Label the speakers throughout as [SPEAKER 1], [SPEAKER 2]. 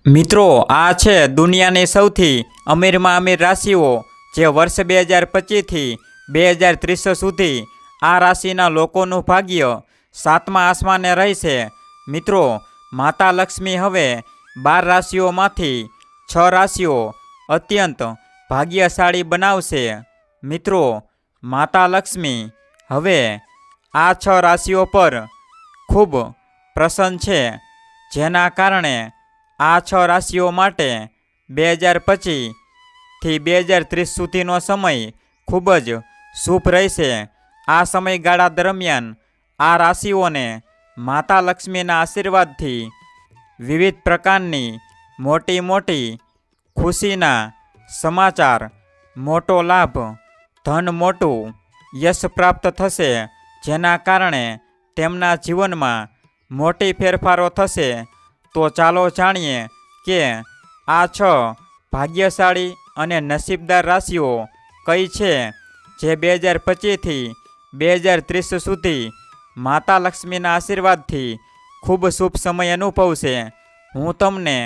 [SPEAKER 1] મિત્રો, આ છે દુનિયાની સૌથી અમીરમાં અમીર રાશિઓ, જે વર્ષ 2025થી 2030 સુધી આ રાશિના લોકોનું ભાગ્ય સાતમા આસમાને રહેશે. મિત્રો, માતા લક્ષ્મી હવે 12 રાશિઓમાંથી 6 રાશિઓ અત્યંત ભાગ્યશાળી બનાવશે. મિત્રો, માતા લક્ષ્મી હવે આ 6 રાશિઓ પર ખૂબ પ્રસન્ન છે, જેના કારણે આ 6 રાશિઓ માટે 2025 થી 2030 સુધીનો સમય ખૂબ જ શુભ રહેશે. આ સમયગાળા દરમિયાન આ રાશિઓને માતા લક્ષ્મીના આશીર્વાદથી વિવિધ પ્રકારની મોટી મોટી ખુશીના સમાચાર, મોટો લાભ, ધન, મોટું યશ પ્રાપ્ત થશે, જેના કારણે તેમના જીવનમાં મોટી ફેરફારો થશે. તો ચાલો જાણીએ કે આ 6 ભાગ્યશાળી અને નસીબદાર રાશિઓ કઈ છે, જે 2025થી 2030 સુધી માતા લક્ષ્મીના આશીર્વાદથી ખૂબ શુભ સમય અનુભવશે. હું તમને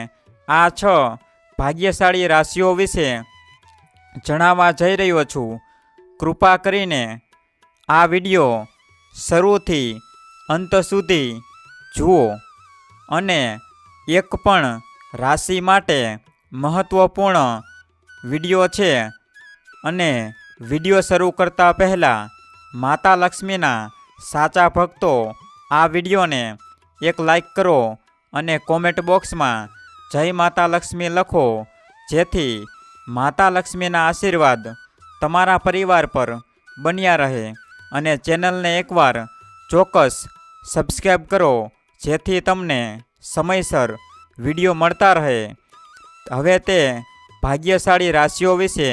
[SPEAKER 1] આ 6 ભાગ્યશાળી રાશિઓ વિશે જણાવવા જઈ રહ્યો છું. કૃપા કરીને આ વિડીયો શરૂથી અંત સુધી જુઓ અને એક પણ રાશિ માટે મહત્વપૂર્ણ વિડીયો છે. અને વિડીયો શરૂ કરતા પહેલાં માતા લક્ષ્મીના સાચા ભક્તો આ વિડીયોને એક લાઈક કરો અને કોમેન્ટ બોક્સમાં જય માતા લક્ષ્મી લખો, જેથી માતા લક્ષ્મીના આશીર્વાદ તમારા પરિવાર પર બન્યા રહે. અને ચેનલને એકવાર ચોક્કસ સબસ્ક્રાઈબ કરો, જેથી તમને સમયસર વિડીયો મળતા રહે. હવે તે ભાગ્યશાળી રાશિઓ વિશે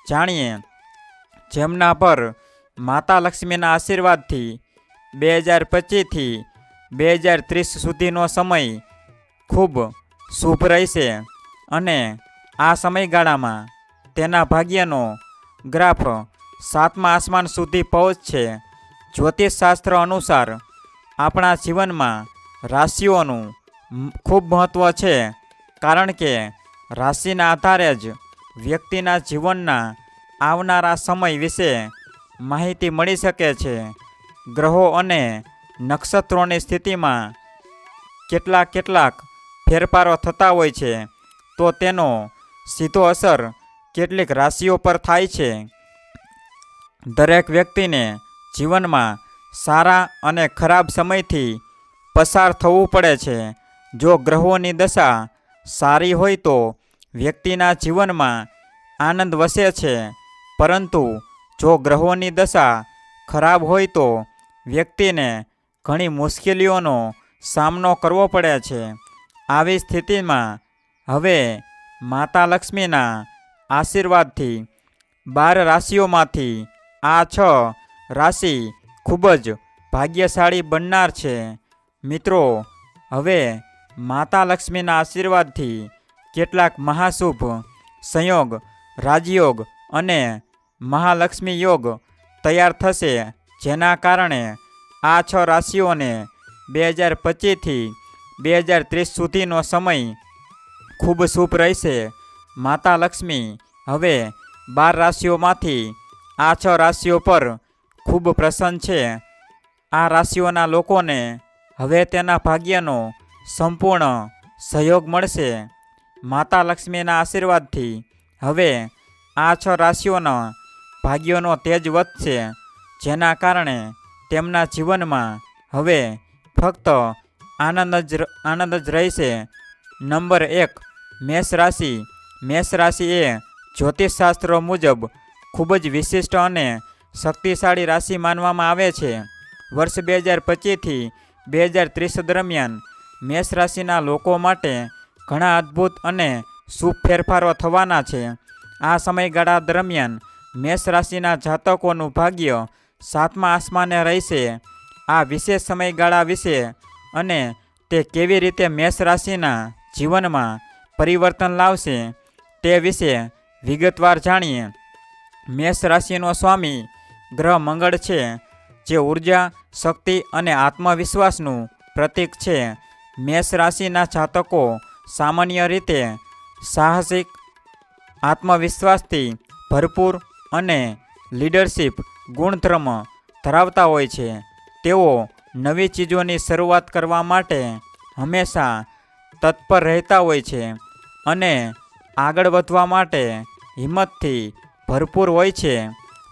[SPEAKER 1] જાણીએ, જેમના પર માતા લક્ષ્મીના આશીર્વાદથી 2025થી 2030 સુધીનો સમય ખૂબ શુભ રહેશે. અને આ સમયગાળામાં તેના ભાગ્યનો ગ્રાફ સાતમા આસમાન સુધી પહોંચશે. જ્યોતિષશાસ્ત્ર અનુસાર આપણા જીવનમાં રાશિઓનું ખૂબ મહત્ત્વ છે, કારણ કે રાશિના આધારે જ વ્યક્તિના જીવનના આવનારા સમય વિશે માહિતી મળી શકે છે. ગ્રહો અને નક્ષત્રોની સ્થિતિમાં કેટલાક ફેરફારો થતા હોય છે, તો તેનો સીધો અસર કેટલીક રાશિઓ પર થાય છે. દરેક વ્યક્તિને જીવનમાં સારા અને ખરાબ સમયથી પસાર થવું પડે છે. જો ગ્રહોની દશા સારી હોય તો વ્યક્તિના જીવનમાં આનંદ વસે છે, પરંતુ જો ગ્રહોની દશા ખરાબ હોય તો વ્યક્તિને ઘણી મુશ્કેલીઓનો સામનો કરવો પડે છે. આવી સ્થિતિમાં હવે માતા લક્ષ્મીના આશીર્વાદથી 12 રાશિઓમાંથી આ 6 રાશિ ખૂબ જ ભાગ્યશાળી બનનાર છે. મિત્રો, હવે માતા લક્ષ્મીના આશીર્વાદથી કેટલાક મહાશુભ સંયોગ, રાજયોગ અને મહાલક્ષ્મી યોગ તૈયાર થશે, જેના કારણે આ 6 રાશિઓને 2025થી 2030 સુધીનો સમય ખૂબ શુભ રહેશે. માતા લક્ષ્મી હવે 12 રાશિઓમાંથી આ 6 રાશિઓ પર ખૂબ પ્રસન્ન છે. આ રાશિઓના લોકોને હવે તેના ભાગ્યનો સંપૂર્ણ સહયોગ મળશે. માતા લક્ષ્મીના આશીર્વાદથી હવે આ 6 રાશિઓના ભાગ્યોનો તેજ વધશે, જેના કારણે તેમના જીવનમાં હવે ફક્ત આનંદ જ રહેશે. નંબર 1, મેષ રાશિ. મેષ રાશિ એ જ્યોતિષશાસ્ત્ર મુજબ ખૂબ જ વિશિષ્ટ અને શક્તિશાળી રાશિ માનવામાં આવે છે. વર્ષ 2025થી 2030 દરમિયાન મેષ રાશિના લોકો માટે ઘણા અદ્ભુત અને શુભ ફેરફારો થવાના છે. આ સમયગાળા દરમિયાન મેષ રાશિના જાતકોનું ભાગ્ય સાતમા આસમાને રહેશે. આ વિશેષ સમયગાળા વિશે અને તે કેવી રીતે મેષ રાશિના જીવનમાં પરિવર્તન લાવશે તે વિશે વિગતવાર જાણીએ. મેષ રાશિનો સ્વામી ગ્રહ મંગળ છે, જે ઉર્જા, શક્તિ અને આત્મવિશ્વાસનું પ્રતીક છે. મેષ રાશિના જાતકો સામાન્ય રીતે સાહસિક, આત્મવિશ્વાસથી ભરપૂર અને લીડરશિપ ગુણધર્મ ધરાવતા હોય છે. તેઓ નવી ચીજોની શરૂઆત કરવા માટે હંમેશા તત્પર રહેતા હોય છે અને આગળ વધવા માટે હિંમતથી ભરપૂર હોય છે.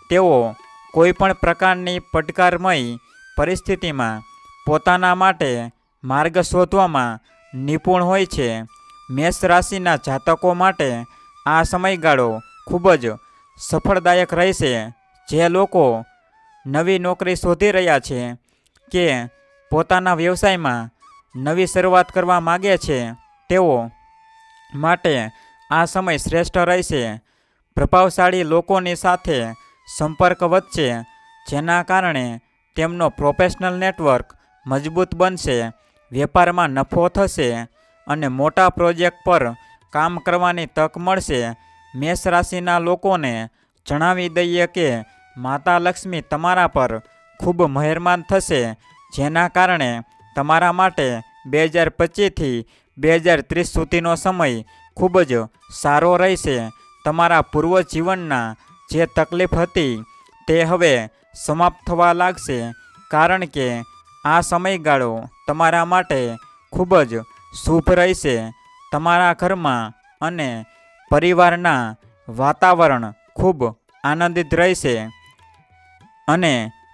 [SPEAKER 1] તેઓ કોઈપણ પ્રકારની પડકારમય પરિસ્થિતિમાં પોતાના માટે માર્ગ શોધવામાં નિપુણ હોય છે. મેષ રાશિના જાતકો માટે આ સમયગાળો ખૂબ જ સફળદાયક રહેશે. જે લોકો નવી નોકરી શોધી રહ્યા છે કે પોતાના વ્યવસાયમાં નવી શરૂઆત કરવા માગે છે તેઓ માટે આ સમય શ્રેષ્ઠ રહેશે. પ્રભાવશાળી લોકોની સાથે સંપર્ક વધશે, જેના કારણે તેમનો પ્રોફેશનલ નેટવર્ક મજબૂત બનશે. વેપારમાં નફો થશે અને મોટા પ્રોજેક્ટ પર કામ કરવાની તક મળશે. મેષ રાશિના લોકોને જણાવી દઈએ કે માતા લક્ષ્મી તમારા પર ખૂબ મહેરબાન થશે, જેના કારણે તમારા માટે 2025થી 2030 સુધીનો સમય ખૂબ જ સારો રહેશે. તમારા પૂર્વ જીવનના જે તકલીફ હતી તે હવે સમાપ્ત થવા લાગશે, કારણ કે આ સમયગાળો તમારા માટે ખૂબ જ શુભ રહેશે. તમારા ઘરમાં અને પરિવારના વાતાવરણ ખૂબ આનંદિત રહેશે અને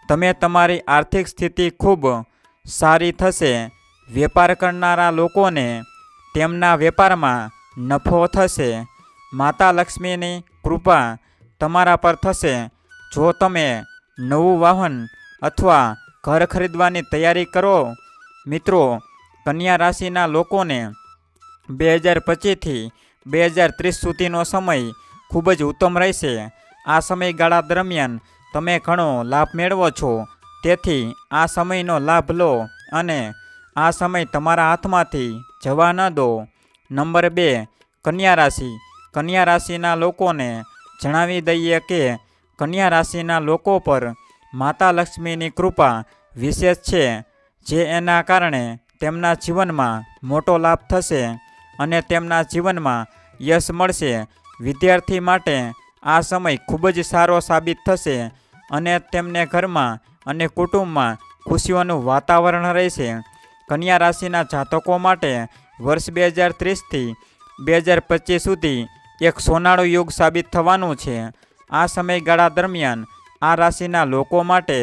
[SPEAKER 1] તમે તમારી આર્થિક સ્થિતિ ખૂબ સારી થશે. વેપાર કરનારા લોકોને તેમના વેપારમાં નફો થશે. માતા લક્ષ્મીની કૃપા તમારા પર થશે. જો તમે નવું વાહન અથવા ઘર ખરીદવાની તૈયારી કરો. મિત્રો, કન્યા રાશિના લોકોને 2025થી 2030 સુધીનો સમય ખૂબ જ ઉત્તમ રહેશે. આ સમયગાળા દરમિયાન તમે ઘણો લાભ મેળવો છો, તેથી આ સમયનો લાભ લો અને આ સમય તમારા હાથમાંથી જવા ન દો. નંબર 2, કન્યા રાશિ. કન્યા રાશિના લોકોને જણાવી દઈએ કે કન્યા રાશિના લોકો પર માતા લક્ષ્મીની કૃપા વિશેષ છે, જે એના કારણે તેમના જીવનમાં મોટો લાભ થશે અને તેમના જીવનમાં યશ મળશે. વિદ્યાર્થી માટે આ સમય ખૂબ જ સારો સાબિત થશે અને તેમને ઘરમાં અને કુટુંબમાં ખુશીઓનું વાતાવરણ રહેશે. કન્યા રાશિના જાતકો માટે વર્ષ 2030થી 2025 સુધી એક સોનાળો યુગ સાબિત થવાનું છે. આ સમયગાળા દરમિયાન આ રાશિના લોકો માટે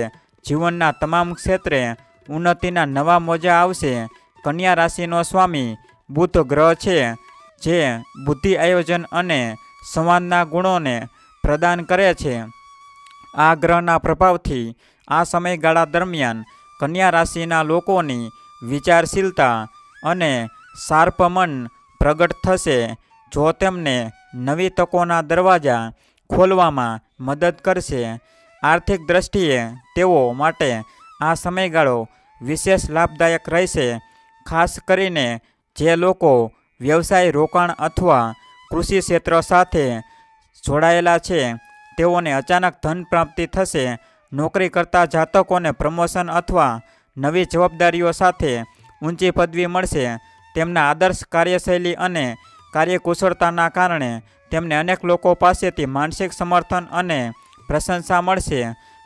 [SPEAKER 1] જીવનના તમામ ક્ષેત્રે ઉન્નતિના નવા મોજા આવશે. કન્યા રાશિનો સ્વામી બુધ ગ્રહ છે, જે બુદ્ધિ, આયોજન અને સંવાદના ગુણોને પ્રદાન કરે છે. આ ગ્રહના પ્રભાવથી આ સમયગાળા દરમિયાન કન્યા રાશિના લોકોની વિચારશીલતા અને શાર્પ મન પ્રગટ થશે, જો તેમને નવી તકોના દરવાજા ખોલવામાં મદદ કરશે. આર્થિક દ્રષ્ટિએ તેઓ માટે આ સમયગાળો વિશેષ લાભદાયક રહેશે. ખાસ કરીને જે લોકો વ્યવસાય, રોકાણ અથવા કૃષિ ક્ષેત્ર સાથે જોડાયેલા છે તેઓને અચાનક ધન પ્રાપ્તિ થશે. નોકરી કરતા જાતકોને પ્રમોશન અથવા નવી જવાબદારીઓ સાથે ઊંચી પદવી મળશે. તેમના આદર્શ કાર્યશૈલી અને કાર્યકુશળતાના કારણે તેમને અનેક લોકો પાસેથી માનસિક સમર્થન અને પ્રશંસા મળશે.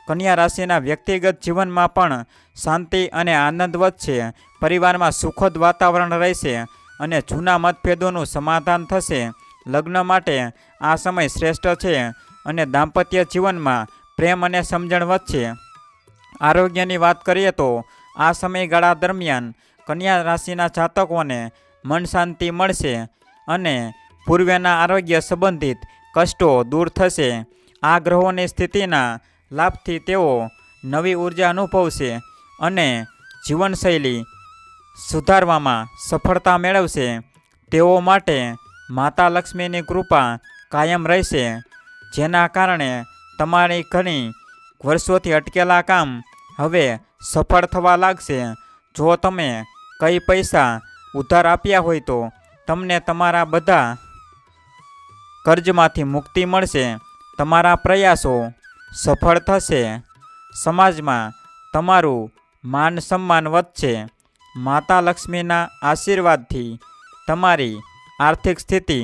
[SPEAKER 1] કન્યા રાશિના વ્યક્તિગત જીવનમાં પણ શાંતિ અને આનંદ વધશે. પરિવારમાં સુખદ વાતાવરણ રહેશે અને જૂના મતભેદોનું સમાધાન થશે. લગ્ન માટે આ સમય શ્રેષ્ઠ છે અને દાંપત્ય જીવનમાં પ્રેમ અને સમજણ વધશે. આરોગ્યની વાત કરીએ તો આ સમયગાળા દરમિયાન કન્યા રાશિના જાતકોને મન શાંતિ મળશે અને પૂર્વના આરોગ્ય સંબંધિત કષ્ટો દૂર થશે. આ ગ્રહોની સ્થિતિના લાભથી તેઓ નવી ઉર્જા અનુભવશે અને જીવનશૈલી સુધારવામાં સફળતા મેળવશે. તેઓ માટે માતા લક્ષ્મીની કૃપા કાયમ રહેશે, જેના કારણે તમારી ઘણી વર્ષોથી અટકેલા કામ હવે સફળ થવા લાગશે. જો તમે કંઈ પૈસા ઉધાર આપ્યા હોય તો તમને તમારા બધા કર્જમાંથી મુક્તિ મળશે. તમારા પ્રયાસો સફળ થશે. સમાજમાં તમારું માન સન્માન વધશે. માતા લક્ષ્મીના આશીર્વાદથી તમારી આર્થિક સ્થિતિ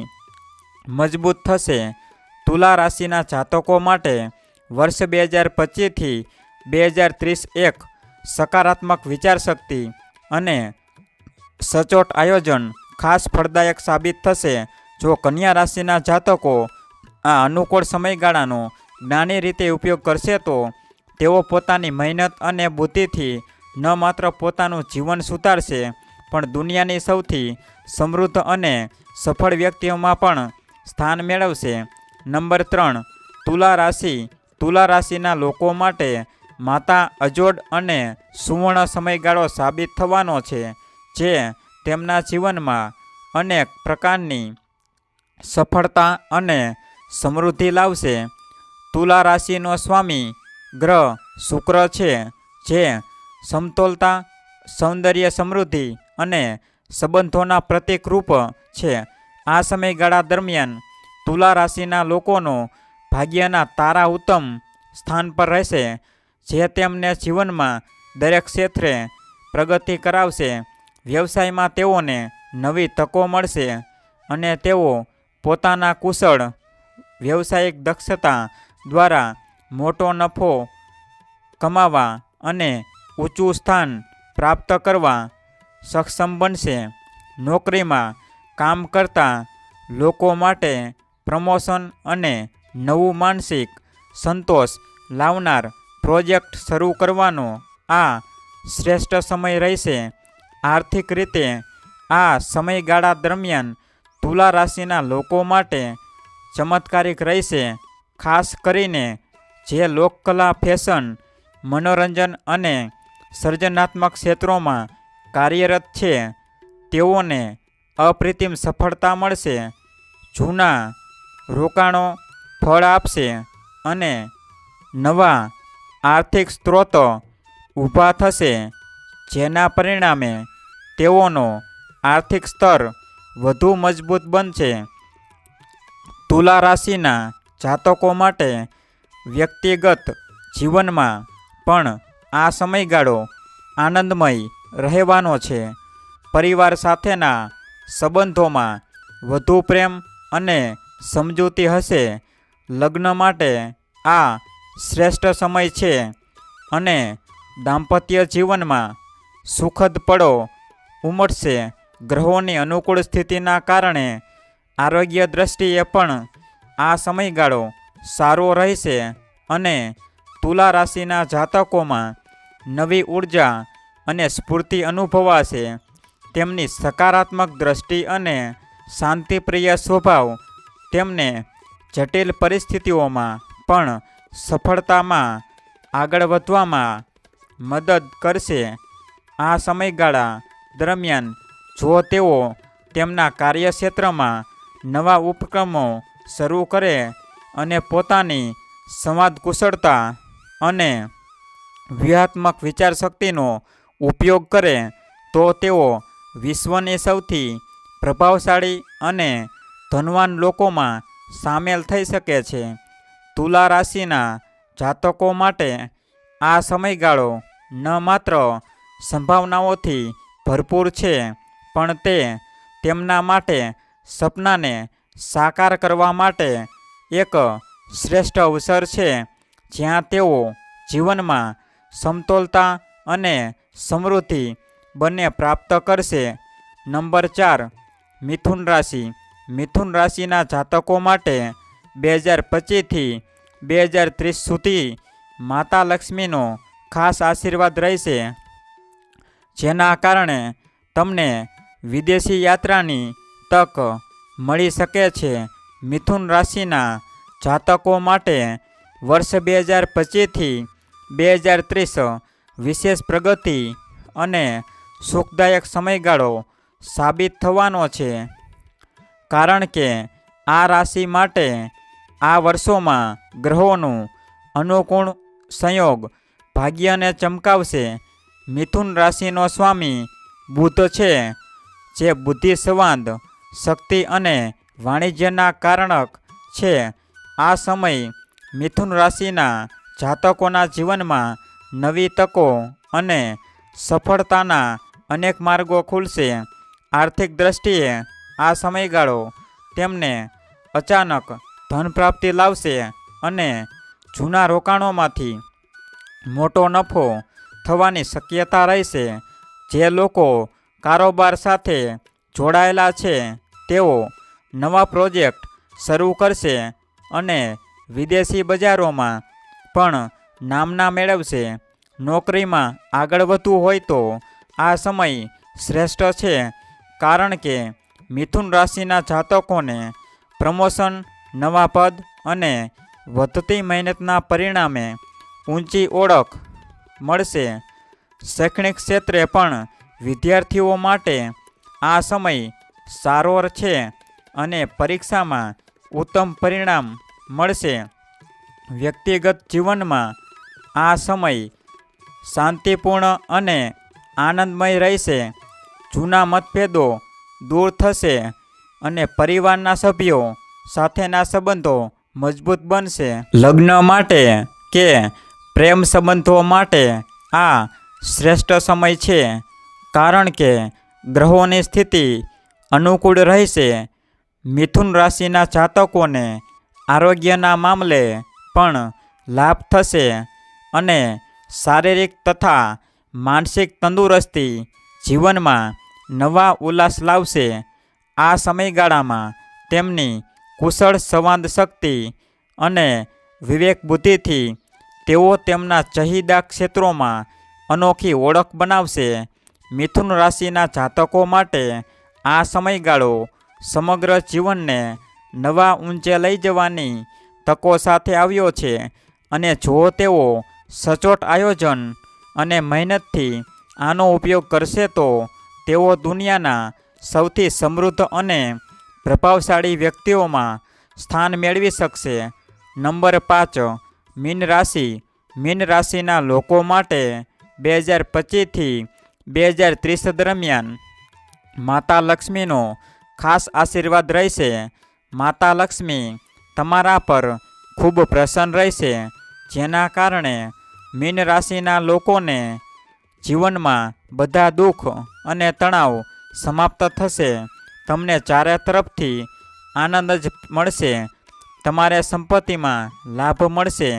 [SPEAKER 1] મજબૂત થશે. તુલા રાશિના જાતકો માટે વર્ષ 2025થી 2030 એક સકારાત્મક વિચારશક્તિ અને સચોટ આયોજન ખાસ ફળદાયક સાબિત થશે. જો કન્યા રાશિના જાતકો આ અનુકૂળ સમયગાળાનો જ્ઞાની રીતે ઉપયોગ કરશે તો તેઓ પોતાની મહેનત અને બુદ્ધિથી ન માત્ર પોતાનું જીવન સુધારશે પણ દુનિયાની સૌથી સમૃદ્ધ અને સફળ વ્યક્તિઓમાં પણ સ્થાન મેળવશે. નંબર 3, તુલા રાશિ. તુલા રાશિના લોકો માટે માતા અજોડ અને સુવર્ણ સમયગાળો સાબિત થવાનો છે જે તેમના જીવનમાં અનેક પ્રકારની સફળતા અને સમૃદ્ધિ લાવશે. તુલા રાશિનો સ્વામી ગ્રહ શુક્ર છે જે સમતોલતા, સૌંદર્ય, સમૃદ્ધિ અને સંબંધોના પ્રતીક રૂપ છે. આ સમયગાળા દરમિયાન તુલા રાશિના લોકોનો ભાગ્યના તારા ઉત્તમ સ્થાન પર રહેશે જે તેમને જીવનમાં દરેક ક્ષેત્રે પ્રગતિ કરાવશે. વ્યવસાયમાં તેઓને નવી તકો મળશે અને તેઓ પોતાના કુશળ વ્યવસાયિક દક્ષતા દ્વારા મોટો નફો કમાવા અને ઊંચું સ્થાન પ્રાપ્ત કરવા સક્ષમ બનશે. નોકરીમાં કામ કરતા લોકો માટે પ્રમોશન અને નવું માનસિક સંતોષ લાવનાર પ્રોજેક્ટ શરૂ કરવાનો આ શ્રેષ્ઠ સમય રહેશે. આર્થિક રીતે આ સમયગાળા દરમિયાન તુલા રાશિના લોકો માટે ચમત્કારિક રહેશે. ખાસ કરીને જે લોકકલા, ફેશન, મનોરંજન અને સર્જનાત્મક ક્ષેત્રોમાં કાર્યરત છે તેઓને અપ્રતિમ સફળતા મળશે. જૂના રોકાણો ફળ આપશે અને નવા આર્થિક સ્ત્રોત ઊભા થશે જેના પરિણામે તેઓનો આર્થિક સ્તર વધુ મજબૂત બનશે. તુલા રાશિના જાતકો માટે વ્યક્તિગત જીવનમાં પણ આ સમયગાળો આનંદમય રહેવાનો છે. પરિવાર સાથેના સંબંધોમાં વધુ પ્રેમ અને સમજૂતી હશે. લગ્ન માટે આ શ્રેષ્ઠ સમય છે અને દાંપત્ય જીવનમાં સુખદ પળો ઉમટશે. ગ્રહોની અનુકૂળ સ્થિતિના કારણે આરોગ્ય દ્રષ્ટિએ પણ આ સમયગાળો સારો રહેશે અને તુલા રાશિના જાતકોમાં નવી ઉર્જા અને સ્ફૂર્તિ અનુભવાશે. તેમની સકારાત્મક દ્રષ્ટિ અને શાંતિપ્રિય સ્વભાવ તેમને જટિલ પરિસ્થિતિઓમાં પણ સફળતામાં આગળ વધવામાં મદદ કરશે. આ સમયગાળા દરમિયાન જો તેઓ તેમના કાર્યક્ષેત્રમાં નવા ઉપક્રમો શરૂ કરે અને પોતાની સંવાદ કુશળતા અને વ્યૂહાત્મક વિચારશક્તિનો ઉપયોગ કરે તો તેઓ વિશ્વની સૌથી પ્રભાવશાળી અને ધનવાન લોકોમાં સામેલ થઈ શકે છે. તુલા રાશિના જાતકો માટે આ સમયગાળો ન માત્ર સંભાવનાઓથી ભરપૂર છે પણ તે તેમના માટે સપનાને સાકાર કરવા માટે એક શ્રેષ્ઠ અવસર છે જ્યાં તેઓ જીવનમાં સમતોલતા અને સમૃદ્ધિ બંને પ્રાપ્ત કરશે. નંબર 4, મિથુન રાશિ. મિથુન રાશિના જાતકો માટે 2025થી 2030 સુધી માતા લક્ષ્મીનો ખાસ આશીર્વાદ રહેશે જેના કારણે તમને વિદેશી યાત્રાની તક મળી શકે છે. મિથુન રાશિના જાતકો માટે વર્ષ 2025થી 2030 વિશેષ પ્રગતિ અને સુખદાયક સમયગાળો સાબિત થવાનો છે કારણ કે આ રાશિ માટે આ વર્ષોમાં ગ્રહોનું અનુકૂળ સંયોગ ભાગ્યને ચમકાવશે. મિથુન રાશિનો સ્વામી બુધ છે જે બુદ્ધિ, સંવાદ, શક્તિ અને વાણિજ્યના કારણક છે. આ સમય મિથુન રાશિના જાતકોના જીવનમાં નવી તકો અને સફળતાના અનેક માર્ગો ખુલશે. આર્થિક દ્રષ્ટિએ આ સમયગાળો તેમને અચાનક ધન પ્રાપ્તિ લાવશે અને જૂના રોકાણોમાંથી મોટો નફો થવાની શક્યતા રહેશે. જે લોકો કારોબાર સાથે જોડાયેલા છે તેઓ નવા પ્રોજેક્ટ શરૂ કરશે અને વિદેશી બજારોમાં પણ નામના મેળવશે. નોકરીમાં આગળ વધવું હોય તો આ સમય શ્રેષ્ઠ છે, કારણ કે મિથુન રાશિના જાતકોને પ્રમોશન, નવા પદ અને વધતી મહેનતના પરિણામે ઊંચી ઓળખ મળશે. શૈક્ષણિક ક્ષેત્રે પણ વિદ્યાર્થીઓ માટે આ સમય સારો છે અને પરીક્ષામાં ઉત્તમ પરિણામ મળશે. વ્યક્તિગત જીવનમાં આ સમય શાંતિપૂર્ણ અને આનંદમય રહેશે. જૂના મતભેદો દૂર થશે અને પરિવારના સભ્યો સાથેના સંબંધો મજબૂત બનશે. લગ્ન માટે કે પ્રેમ સંબંધો માટે આ શ્રેષ્ઠ સમય છે, કારણ કે ગ્રહોની સ્થિતિ અનુકૂળ રહેશે. મિથુન રાશિના જાતકોને આરોગ્યના મામલે પણ લાભ થશે અને શારીરિક તથા માનસિક તંદુરસ્તી જીવનમાં નવા ઉલ્લાસ લાવશે. આ સમયગાળામાં તેમની કુશળ સંવાદ શક્તિ અને વિવેક બુદ્ધિથી તેઓ તેમના ચાહિદા ક્ષેત્રોમાં અનોખી ઓળખ બનાવશે. મિથુન રાશિના જાતકો માટે આ સમયગાળો સમગ્ર જીવનને નવા ઊંચે લઈ જવાની તકો સાથે આવ્યો છે અને જો તેઓ સચોટ આયોજન અને મહેનતથી આનો ઉપયોગ કરશે તો તેઓ દુનિયાના સૌથી સમૃદ્ધ અને પ્રભાવશાળી વ્યક્તિઓમાં સ્થાન મેળવી શકશે. નંબર 5, મીન રાશિ. મીન રાશિના લોકો માટે 2025થી 2030 દરમિયાન માતા લક્ષ્મીનો ખાસ આશીર્વાદ રહેશે. માતા લક્ષ્મી તમારા પર ખૂબ પ્રસન્ન રહેશે, જેના કારણે મીન રાશિના લોકોને જીવનમાં બધા દુઃખ અને તણાવ સમાપ્ત થશે. તમને ચારે તરફથી આનંદ જ મળશે. તમારે સંપત્તિમાં લાભ મળશે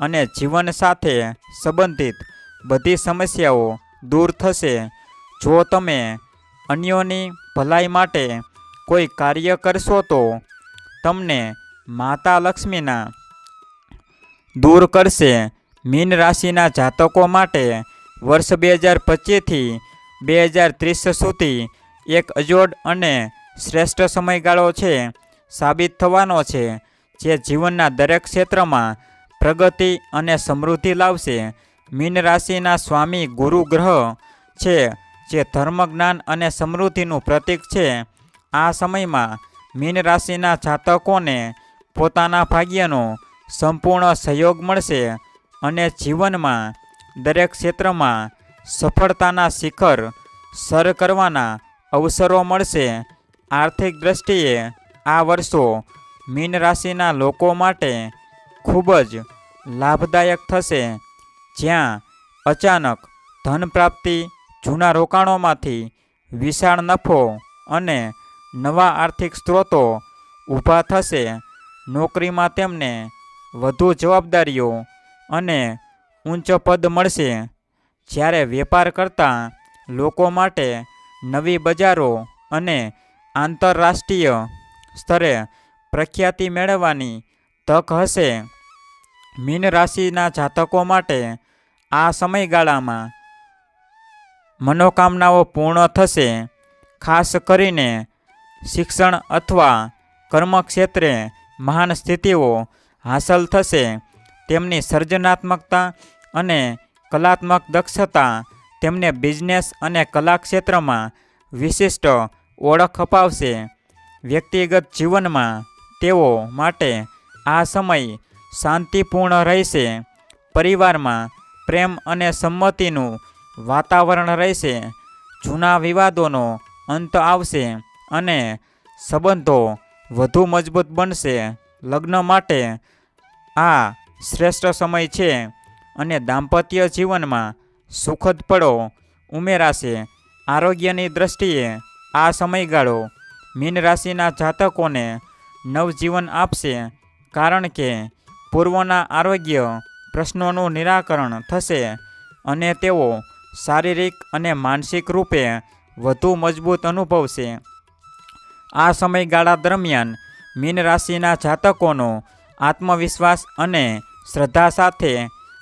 [SPEAKER 1] અને જીવન સાથે સંબંધિત બધી સમસ્યાઓ દૂર થશે. જો તમે અન્યોની ભલાઈ માટે કોઈ કાર્ય કરશો તો તમને માતા લક્ષ્મીના દૂર કરશે. મીન રાશિના જાતકો માટે વર્ષ 2025થી 2030 સુધી એક અજોડ અને શ્રેષ્ઠ સમયગાળો છે સાબિત થવાનો છે, જે જીવનના દરેક ક્ષેત્રમાં પ્રગતિ અને સમૃદ્ધિ લાવશે. મીન રાશિના સ્વામી ગુરુ ગ્રહ છે, જે ધર્મ, જ્ઞાન અને સમૃદ્ધિનું પ્રતીક છે. આ સમયમાં મીન રાશિના જાતકોને પોતાના ભાગ્યનો સંપૂર્ણ સહયોગ મળશે અને જીવનમાં દરેક ક્ષેત્રમાં સફળતાના શિખર સર કરવાના અવસરો મળશે. આર્થિક દ્રષ્ટિએ આ વર્ષો મીન રાશિના લોકો માટે ખૂબ જ લાભદાયક થશે, જ્યાં અચાનક ધન પ્રાપ્તિ, જૂના રોકાણોમાંથી વિશાળ નફો અને નવા આર્થિક સ્ત્રોતો ઊભા થશે. નોકરીમાં તેમને વધુ જવાબદારીઓ અને ઉચ્ચ પદ મળશે, જ્યારે વેપાર કરતા લોકો માટે નવી બજારો અને આંતરરાષ્ટ્રીય સ્તરે પ્રખ્યાતિ મેળવવાની તક હશે. મીન રાશિના જાતકો માટે આ સમયગાળામાં મનોકામનાઓ પૂર્ણ થશે. ખાસ કરીને શિક્ષણ અથવા કર્મક્ષેત્રે મહાન સ્થિતિઓ હાંસલ થશે. તેમની સર્જનાત્મકતા અને કલાત્મક દક્ષતા તેમને બિઝનેસ અને કલા ક્ષેત્રમાં વિશિષ્ટ ઓળખ અપાવશે. વ્યક્તિગત જીવનમાં તેઓ માટે આ સમય શાંતિપૂર્ણ રહેશે. પરિવારમાં પ્રેમ અને સંમતિનું વાતાવરણ રહેશે. જૂના વિવાદોનો અંત આવશે અને સંબંધો વધુ મજબૂત બનશે. લગ્ન માટે આ શ્રેષ્ઠ સમય છે અને દાંપત્ય જીવનમાં સુખદ પળો ઉમેરાશે. આરોગ્યની દ્રષ્ટિએ આ સમયગાળો મીન રાશિના જાતકોને નવજીવન આપશે, કારણ કે પૂર્વના આરોગ્ય પ્રશ્નોનું નિરાકરણ થશે અને તેઓ શારીરિક અને માનસિક રૂપે વધુ મજબૂત અનુભવશે. આ સમયગાળા દરમિયાન મીન રાશિના જાતકોનો આત્મવિશ્વાસ અને શ્રદ્ધા સાથે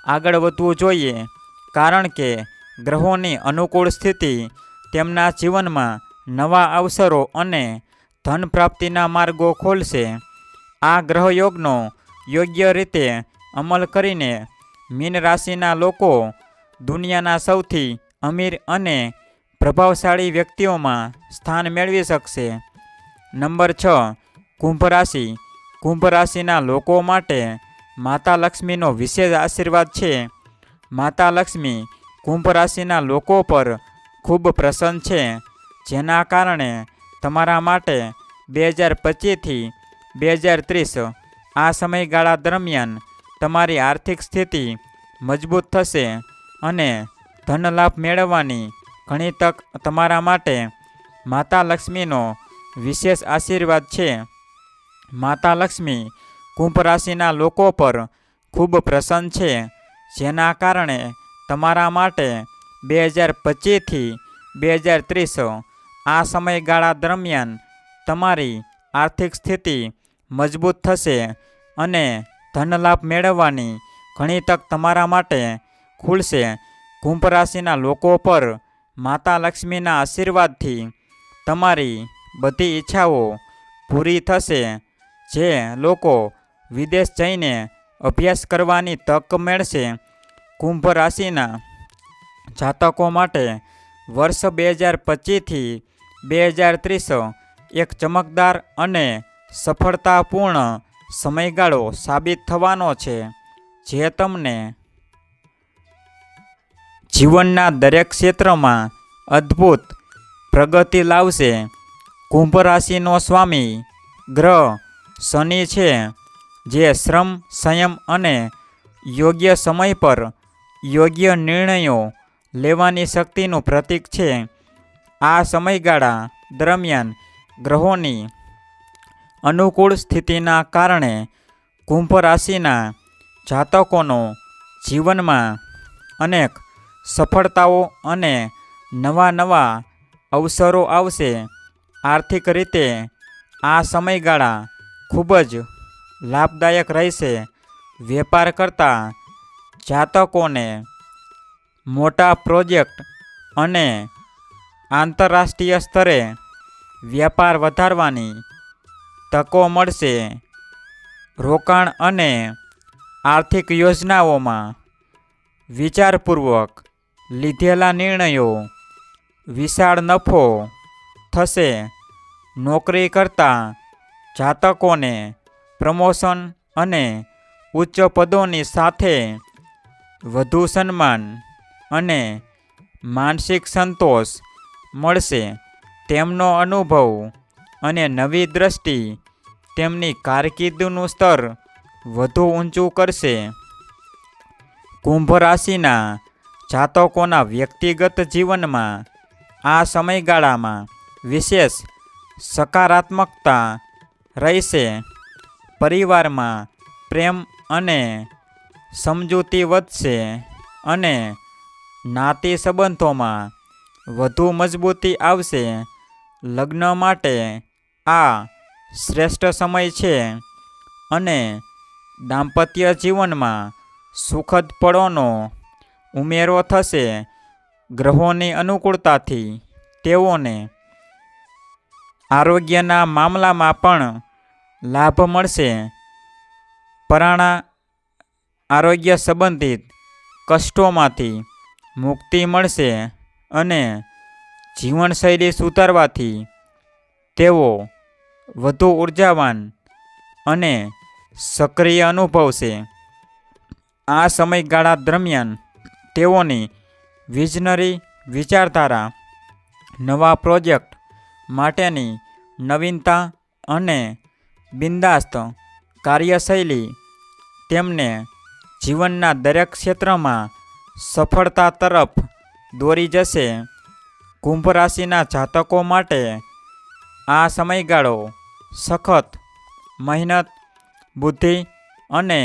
[SPEAKER 1] આગળ વધવું જોઈએ, કારણ કે ગ્રહોની અનુકૂળ સ્થિતિ તેમના જીવનમાં નવા અવસરો અને ધન પ્રાપ્તિના માર્ગો ખોલશે. આ ગ્રહયોગનો યોગ્ય રીતે અમલ કરીને મીન રાશિના લોકો દુનિયાના સૌથી અમીર અને પ્રભાવશાળી વ્યક્તિઓમાં સ્થાન મેળવી શકશે. નંબર 6. કુંભ રાશિ. કુંભ રાશિના લોકો માટે માતા લક્ષ્મીનો વિશેષ આશીર્વાદ છે. માતા લક્ષ્મી કુંભ રાશિના લોકો પર ખૂબ પ્રસન્ન છે, જેના કારણે તમારા માટે 2025થી 2030 આ સમયગાળા દરમિયાન તમારી આર્થિક સ્થિતિ મજબૂત થશે અને ધન લાભ મેળવવાની ઘણી તક તમારા માટે માતા લક્ષ્મીનો વિશેષ આશીર્વાદ છે. માતા લક્ષ્મી કુંભ રાશિના લોકો પર ખૂબ પ્રસન્ન છે, જેના કારણે તમારા માટે 2025થી 2030 આ સમયગાળા દરમિયાન તમારી આર્થિક સ્થિતિ મજબૂત થશે અને ધન લાભ મેળવવાની ઘણી તક તમારા માટે ખુલશે. કુંભ રાશિના લોકો પર માતા લક્ષ્મીના આશીર્વાદથી તમારી બધી ઈચ્છાઓ પૂરી થશે. જે લોકો વિદેશ જઈને અભ્યાસ કરવાની તક મેળશે, કુંભ રાશિના જાતકો માટે વર્ષ 2025થી 2030 એક ચમકદાર અને સફળતાપૂર્ણ સમયગાળો સાબિત થવાનો છે, જે તમને જીવનના દરેક ક્ષેત્રમાં અદ્ભુત પ્રગતિ લાવશે. કુંભ રાશિનો સ્વામી ગ્રહ શનિ છે, જે શ્રમ, સંયમ અને યોગ્ય સમય પર યોગ્ય નિર્ણયો લેવાની શક્તિનું પ્રતીક છે. આ સમયગાળા દરમિયાન ગ્રહોની અનુકૂળ સ્થિતિના કારણે કુંભ રાશિના જાતકોનો જીવનમાં અનેક સફળતાઓ અને નવા અવસરો આવશે. આર્થિક રીતે આ સમયગાળા ખૂબ જ લાભદાયક રહેશે. વેપાર કરતા જાતકોને મોટા પ્રોજેક્ટ અને આંતરરાષ્ટ્રીય સ્તરે વ્યાપાર વધારવાની તકો મળશે. રોકાણ અને આર્થિક યોજનાઓમાં વિચારપૂર્વક લીધેલા નિર્ણયો વિશાળ નફો થશે. નોકરી કરતા જાતકોને પ્રમોશન અને ઉચ્ચ પદોની સાથે વધુ સન્માન અને માનસિક સંતોષ મળશે. તેમનો અનુભવ અને નવી દ્રષ્ટિ તેમની કારકિર્દીનું સ્તર વધુ ઊંચું કરશે. કુંભ રાશિના જાતકોના વ્યક્તિગત જીવનમાં આ સમયગાળામાં વિશેષ સકારાત્મકતા રહેશે. પરિવારમાં પ્રેમ અને સમજૂતી વધશે અને નાતી સંબંધોમાં વધુ મજબૂતી આવશે. લગ્ન માટે આ શ્રેષ્ઠ સમય છે અને દાંપત્ય જીવનમાં સુખદ પળોનો ઉમેરો થશે. ગ્રહોની અનુકૂળતાથી તેઓને આરોગ્યના મામલામાં પણ લાભ મળશે. પરાણા આરોગ્ય સંબંધિત કષ્ટોમાંથી મુક્તિ મળશે અને જીવનશૈલી સુધારવાથી તેઓ વધુ ઉર્જાવાન અને સક્રિય અનુભવશે. આ સમયગાળા દરમિયાન તેઓની વિઝનરી વિચારધારા, નવા પ્રોજેક્ટ માટેની નવીનતા અને બિંદાસ્ત કાર્યશૈલી તેમને જીવનના દરેક ક્ષેત્રમાં સફળતા તરફ દોરી જશે. કુંભ રાશિના જાતકો માટે આ સમયગાળો સખત મહેનત, બુદ્ધિ અને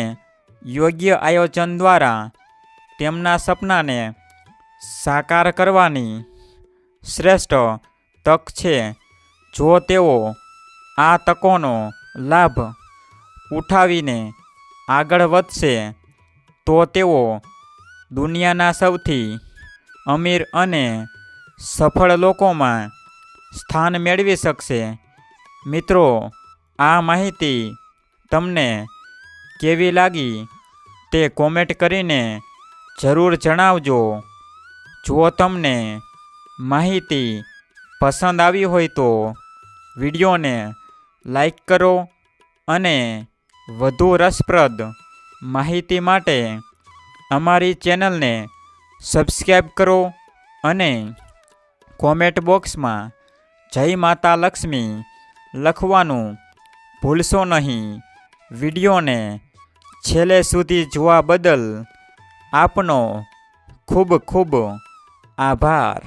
[SPEAKER 1] યોગ્ય આયોજન દ્વારા તેમના સપનાને સાકાર કરવાની શ્રેષ્ઠ તક છે. જો તેઓ આ તકોનો લાભ ઉઠાવીને આગળ વધશે તો તેઓ દુનિયાના સૌથી અમીર અને સફળ લોકોમાં સ્થાન મેળવી શકશે. મિત્રો, આ માહિતી તમને કેવી લાગી તે કોમેન્ટ કરીને જરૂર જણાવજો. જો તમને માહિતી પસંદ આવી હોય તો વિડીયોને લાઈક કરો અને વધુ રસપ્રદ માહિતી માટે અમારી ચેનલને સબસ્ક્રાઈબ કરો અને કોમેન્ટ બોક્સમાં જય માતા લક્ષ્મી લખવાનું ભૂલશો નહીં. વિડીયોને છેલ્લે સુધી જોવા બદલ આપનો ખૂબ ખૂબ આભાર.